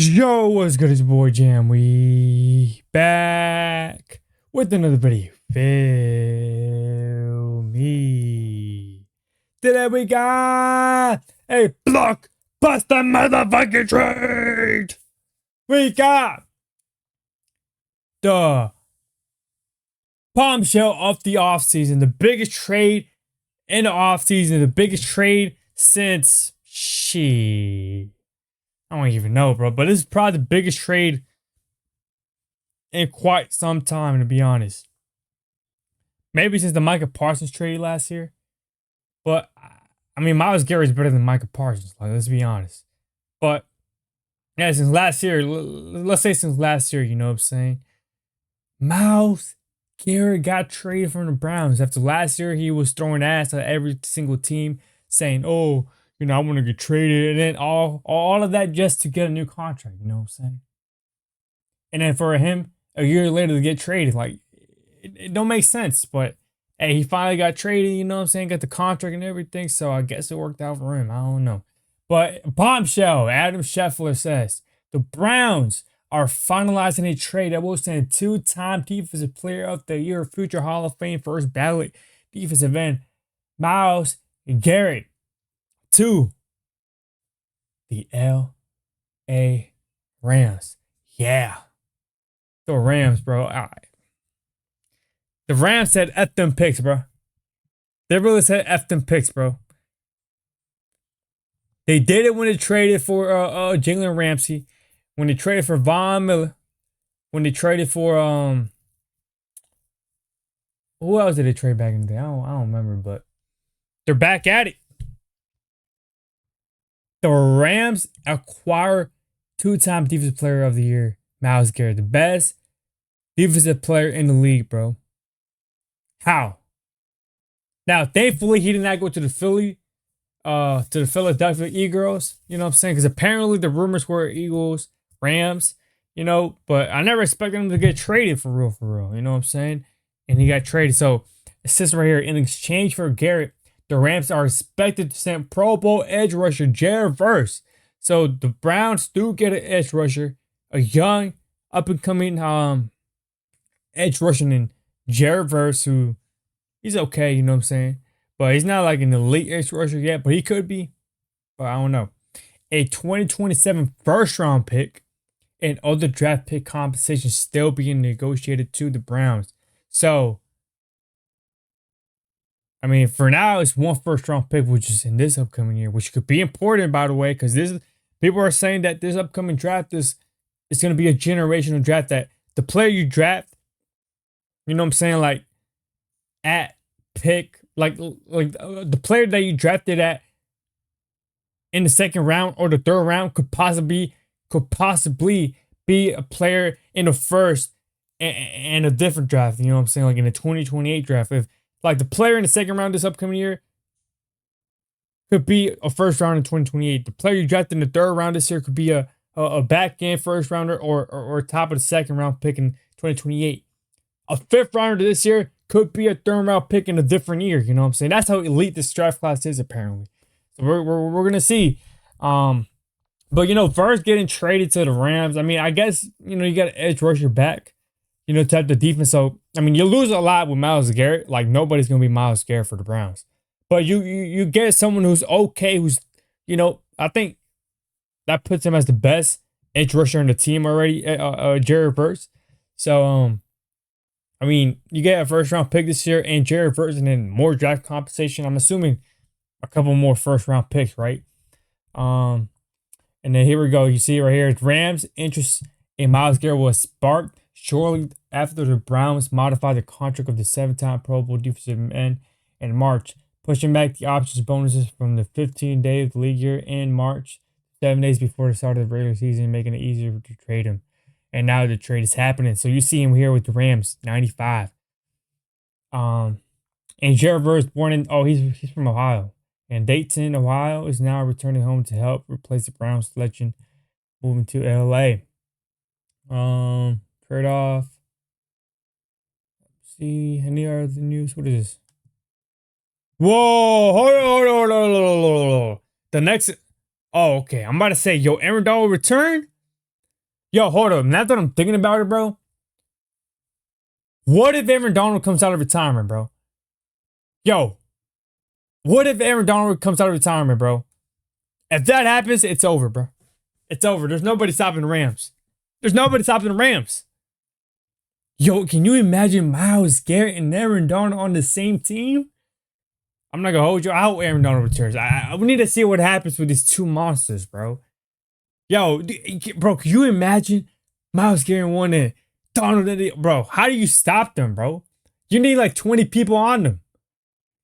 Yo, what's good? It's your boy Jam. We back with another video. Feel me. Today we got a blockbuster motherfucking trade. We got the bombshell of the offseason. The biggest trade in the offseason. The biggest trade since I don't even know, bro. But this is probably the biggest trade in quite some time, to be honest. Maybe since the Micah Parsons trade last year. But I mean, Myles Garrett is better than Micah Parsons. Like, let's be honest. But yeah, since last year, let's say since last year, you know what I'm saying? Myles Garrett got traded from the Browns. After last year, he was throwing ass at every single team, saying, "Oh, I want to get traded," and then all of that just to get a new contract. You know what I'm saying? And then for him, a year later to get traded, like it don't make sense. But hey, he finally got traded, you know what I'm saying? Got the contract and everything. So I guess it worked out for him. I don't know. But bombshell, Adam Scheffler says the Browns are finalizing a trade that will send two-time Defensive Player of the Year, future Hall of Fame first ballot defensive end Myles Garrett to the LA Rams. Yeah. The Rams, bro. All right. The Rams said F them picks, bro. They really said F them picks, bro. They did it when they traded for Jalen Ramsey, when they traded for Von Miller, when they traded for who else did they trade back in the day? I don't remember, but they're back at it. The Rams acquire two-time Defensive Player of the Year, Myles Garrett, the best defensive player in the league, bro. How? Now, thankfully, he did not go to the Philadelphia Eagles. You know what I'm saying? Because apparently the rumors were Eagles, Rams, but I never expected him to get traded for real. You know what I'm saying? And he got traded. So it says right here, in exchange for Garrett, the Rams are expected to send Pro Bowl edge rusher Jared Verse. So the Browns do get an edge rusher, a young, up-and-coming edge rusher in Jared Verse, who he's okay, you know what I'm saying? But he's not like an elite edge rusher yet, but he could be. But I don't know. A 2027 first round pick and other draft pick compensation still being negotiated to the Browns. So, I mean, for now, it's one first round pick, which is in this upcoming year, which could be important, by the way, because people are saying that this upcoming draft is going to be a generational draft, that the player you draft, you know what I'm saying, like at pick, like the player that you drafted at in the second round or the third round could possibly be a player in the first and a different draft. You know what I'm saying? Like in the 2028 draft. If like the player in the second round this upcoming year could be a first round in 2028. The player you drafted in the third round this year could be a back end first rounder or top of the second round pick in 2028. A fifth rounder this year could be a third round pick in a different year. You know what I'm saying? That's how elite this draft class is, apparently. So we're gonna see. But first getting traded to the Rams. I mean, I guess you got an edge rusher back, to have the defense. So I mean, you lose a lot with Myles Garrett. Like nobody's gonna be Myles Garrett for the Browns. But you get someone who's okay, who's I think that puts him as the best edge rusher in the team already. Jared Verse. So I mean, you get a first round pick this year and Jared Verse, and then more draft compensation. I'm assuming a couple more first round picks, right? And then here we go. You see right here, Rams interest in Myles Garrett was sparked shortly after the Browns modified the contract of the seven-time Pro Bowl defensive end in March, pushing back the options bonuses from the 15-day of the league year in March, 7 days before the start of the regular season, making it easier to trade him. And now the trade is happening. So you see him here with the Rams, 95. And Jared Verse born in he's from Ohio. And Dayton, Ohio is now returning home to help replace the Browns legend moving to LA. Trade off. Let's see any other news? What is this? Whoa, hold on. The next, oh, okay. I'm about to say, Aaron Donald return? Yo, hold up. Now that I'm thinking about it, bro, what if Aaron Donald comes out of retirement, bro? Yo, what if Aaron Donald comes out of retirement, bro? If that happens, it's over, bro. It's over. There's nobody stopping the Rams. There's nobody stopping the Rams. Yo, can you imagine Myles Garrett and Aaron Donald on the same team? I'm not gonna hold you. I hope Aaron Donald returns. We need to see what happens with these two monsters, bro. Yo, bro, can you imagine Myles Garrett one and Donald? Bro, how do you stop them, bro? You need like 20 people on them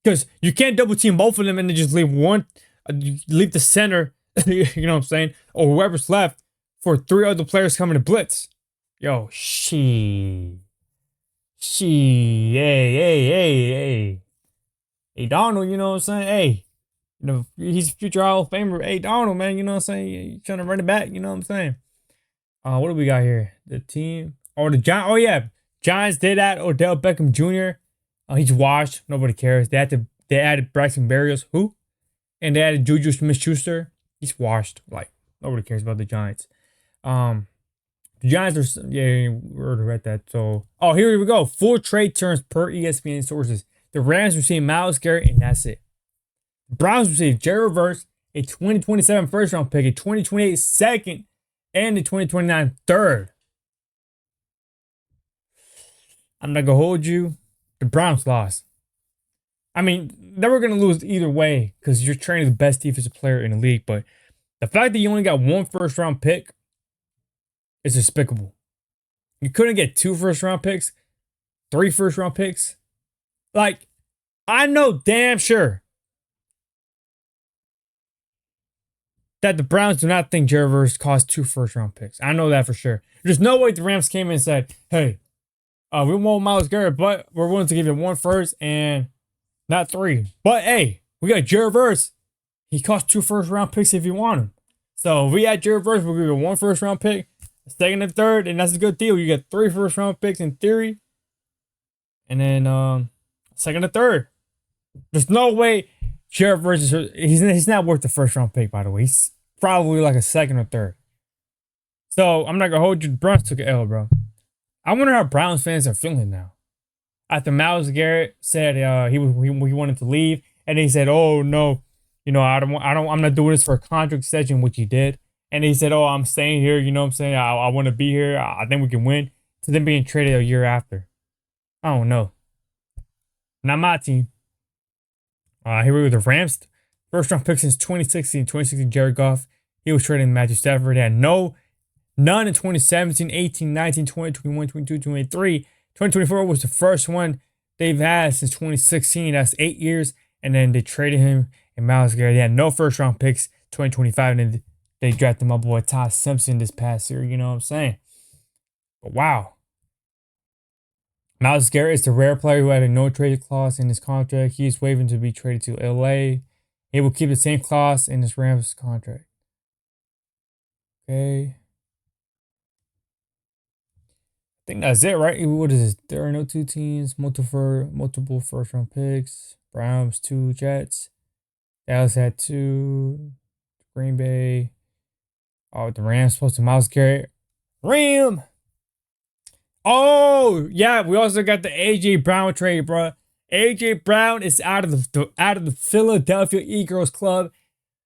because you can't double team both of them and then just leave one, leave the center, you know what I'm saying, or whoever's left for three other players coming to blitz. Yo, hey, Donald, you know what I'm saying? Hey, you know, he's a future Hall of Famer. Hey, Donald, man, you know what I'm saying? You trying to run it back, you know what I'm saying? What do we got here? The team. The Giants. Oh, yeah. Giants did add Odell Beckham Jr. He's washed. Nobody cares. They added Braxton Berrios. Who? And they added Juju Smith-Schuster. He's washed. Like, nobody cares about the Giants. The Giants are, yeah, we already read that. So, here we go. Full trade terms per ESPN sources. The Rams received Myles Garrett, and that's it. The Browns received Jerry Reverse, a 2027 first round pick, a 2028 second, and a 2029 third. I'm not going to hold you. The Browns lost. I mean, they were going to lose either way because you're trading the best defensive player in the league. But the fact that you only got one first round pick is despicable. You couldn't get 2 first round picks, 3 first round picks. Like, I know damn sure that the Browns do not think Jerry Verse cost 2 first round picks. I know that for sure. There's no way the Rams came in and said, hey, we want Myles Garrett, but we're willing to give you 1 first and not 3. But hey, we got Jerry Verse. He cost 2 first round picks if you want him. So if we had Jerry Verse, we'll give you 1 first round pick, a second and third, and that's a good deal. You get 3 first round picks in theory. And then second and third. There's no way Jerry Verse he's not worth the first round pick, by the way. He's probably like a second or third. So I'm not gonna hold you. The Browns took an L, bro. I wonder how Browns fans are feeling now. After Myles Garrett said he wanted to leave, and he said, "Oh no, you know I'm not doing this for a contract extension," which he did. And he said, "Oh, I'm staying here. You know what I'm saying? I want to be here. I think we can win." To them being traded a year after. I don't know. Not my team. Here we go. The Rams. First round pick since 2016, Jared Goff. He was traded Matthew Stafford. They had none in 2017, 18, 19, 20, 21, 22, 23. 2024 was the first one they've had since 2016. That's 8 years. And then they traded him and Myles Garrett. They had no first round picks 2025. And then they drafted my boy Todd Simpson this past year. You know what I'm saying? But wow. Myles Garrett is the rare player who had a no trade clause in his contract. He is waiving to be traded to LA. He will keep the same clause in his Rams contract. Okay. I think that's it, right? What is this? There are no 2 teams, multiple first round picks. Browns 2, Jets. Dallas had 2. Green Bay. The Rams supposed to Myles Garrett. Ram. Oh yeah, we also got the AJ Brown trade, bro. AJ Brown is out of the Philadelphia Eagles club.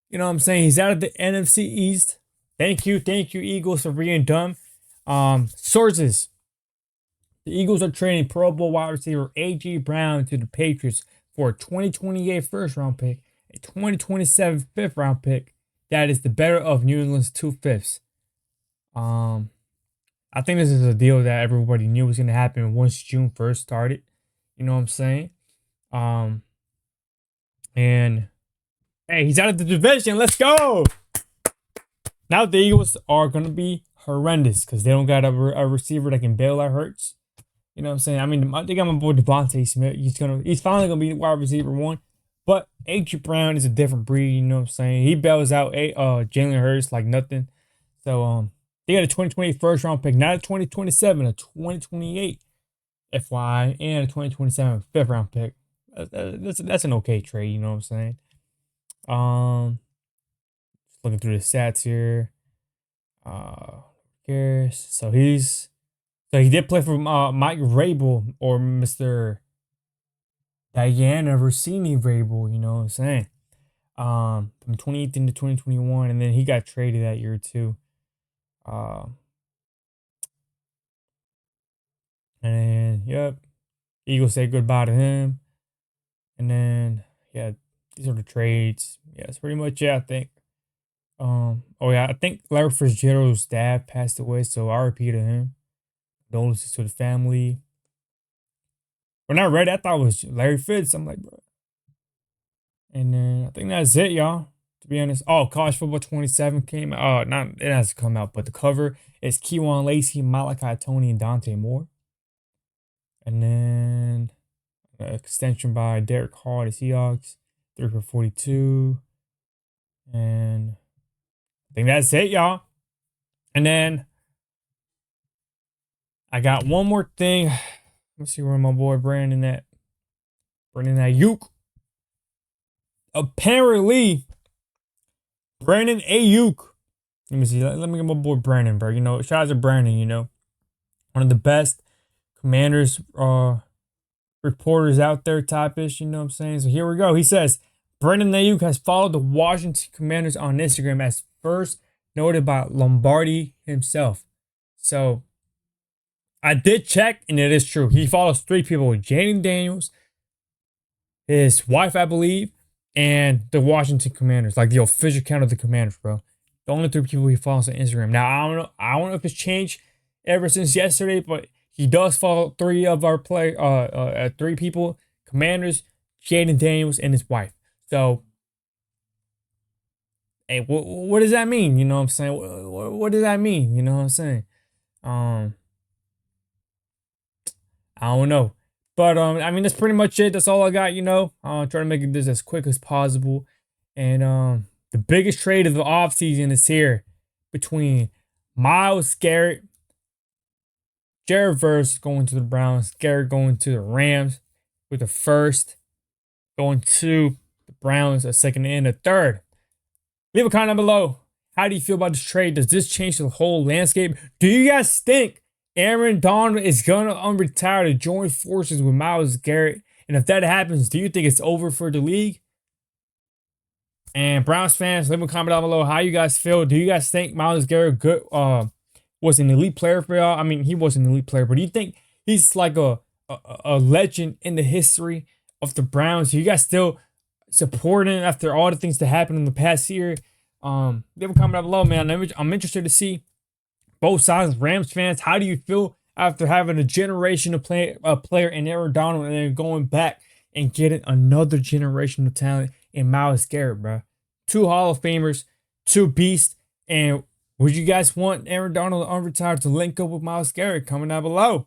You know what I'm saying? He's out of the NFC East. Thank you, Eagles, for being dumb. Sources: the Eagles are trading Pro Bowl wide receiver AJ Brown to the Patriots for a 2028 first round pick, a 2027 fifth round pick. That is the better of New England's 2 fifths. I think this is a deal that everybody knew was going to happen once June 1st started. You know what I'm saying? And hey, he's out of the division. Let's go. Now the Eagles are going to be horrendous because they don't got a receiver that can bail out Hurts. You know what I'm saying? I mean, they got my boy Devontae Smith. He's finally going to be wide receiver 1. But A.J. Brown is a different breed. You know what I'm saying? He bails out Jalen Hurts like nothing. So, they got a 2028 first round pick, not a 2027, a 2028 FYI, and a 2027 fifth round pick. That's an okay trade, you know what I'm saying? Just looking through the stats here. Garrett. So he did play for Mike Vrabel or Mr. Diana Rossini Vrabel, you know what I'm saying? From 2018 to 2021, and then he got traded that year too. Um, and yep, Eagles say goodbye to him. And then yeah, these are the trades. Yeah, that's pretty much it, I think. Oh yeah, I think Larry Fitzgerald's dad passed away, so RIP to him. Condolences to the family. When I read it, I thought it was Larry Fitz. I'm like, bro. And then I think that's it, y'all. To be honest. Oh, College Football 27 came out. Not it hasn't come out, but the cover is Keywan Lacey, Malachi Tony, and Dante Moore. And then extension by Derek Hall, the Seahawks, 3 for 42. And I think that's it, y'all. And then I got one more thing. Let's see where my boy Brandon at. Brandon Ayuk. Apparently, Brandon Ayuk. Let me see. Let me get my boy Brandon, bro. You know, shout out to Brandon, you know. One of the best Commanders reporters out there, type-ish, you know what I'm saying? So here we go. He says, Brandon Ayuk has followed the Washington Commanders on Instagram as first noted by Lombardi himself. So I did check, and it is true. He follows 3 people: Jaden Daniels, his wife, I believe, and the Washington Commanders, like the official account of the Commanders, bro. The only 3 people he follows on Instagram. Now I don't know if it's changed ever since yesterday, but he does follow 3 of our 3 people: Commanders, Jaden Daniels, and his wife. So, hey, what does that mean? You know what I'm saying? What does that mean? You know what I'm saying? I don't know. But I mean that's pretty much it. That's all I got, you know. Try to make this as quick as possible. And the biggest trade of the offseason is here between Myles Garrett, Jared Verse going to the Browns, Garrett going to the Rams with the first, going to the Browns, a second and a third. Leave a comment down below. How do you feel about this trade? Does this change the whole landscape? Do you guys think Aaron Donald is going to unretire to join forces with Myles Garrett? And if that happens, do you think it's over for the league? And Browns fans, leave a comment down below how you guys feel. Do you guys think Myles Garrett was an elite player for y'all? I mean, he was an elite player, but do you think he's like a legend in the history of the Browns? Do you guys still support him after all the things that happened in the past year? Leave a comment down below, man. I'm interested to see both sides. Rams fans, how do you feel after having a generational player in Aaron Donald and then going back and getting another generational talent in Myles Garrett, bro? 2 Hall of Famers, 2 beasts. And would you guys want Aaron Donald unretired to link up with Myles Garrett? Comment down below.